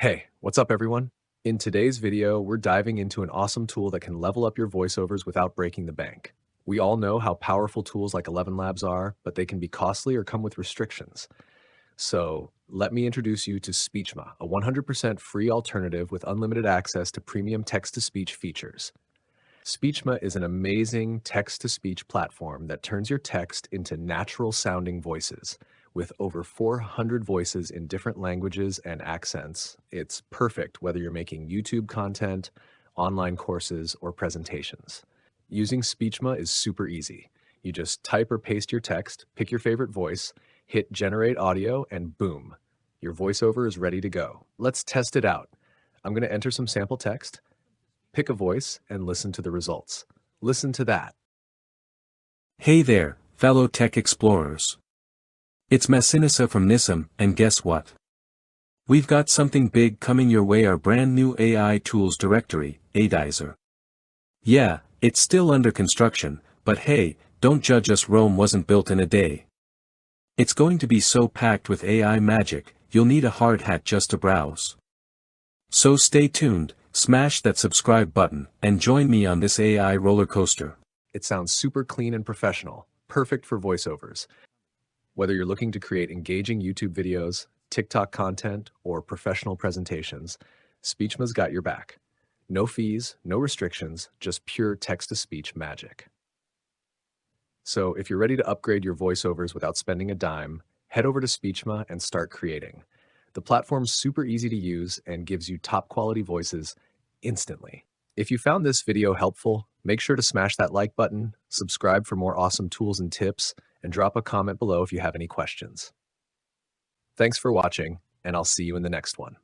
Hey, what's up everyone? In today's video, we're diving into an awesome tool that can level up your voiceovers without breaking the bank. We all know how powerful tools like ElevenLabs are, but they can be costly or come with restrictions. So let me introduce you to Speechma, a 100% free alternative with unlimited access to premium text-to-speech features. Speechma is an amazing text-to-speech platform that turns your text into natural-sounding voices. With over 400 voices in different languages and accents, it's perfect whether you're making YouTube content, online courses, or presentations. Using Speechma is super easy. You just type or paste your text, pick your favorite voice, hit generate audio, and boom, your voiceover is ready to go. Let's test it out. I'm going to enter some sample text, pick a voice, and listen to the results. Listen to that. Hey there, fellow tech explorers. It's Massinissa from Nissim, and guess what? We've got something big coming your way, our brand new AI tools directory, Adizer. Yeah, it's still under construction, but hey, don't judge us, Rome wasn't built in a day. It's going to be so packed with AI magic, you'll need a hard hat just to browse. So stay tuned, smash that subscribe button, and join me on this AI roller coaster. It sounds super clean and professional, perfect for voiceovers. Whether you're looking to create engaging YouTube videos, TikTok content, or professional presentations, Speechma's got your back. No fees, no restrictions, just pure text-to-speech magic. So if you're ready to upgrade your voiceovers without spending a dime, head over to Speechma and start creating. The platform's super easy to use and gives you top-quality voices instantly. If you found this video helpful, make sure to smash that like button, subscribe for more awesome tools and tips, and drop a comment below if you have any questions. Thanks for watching, and I'll see you in the next one.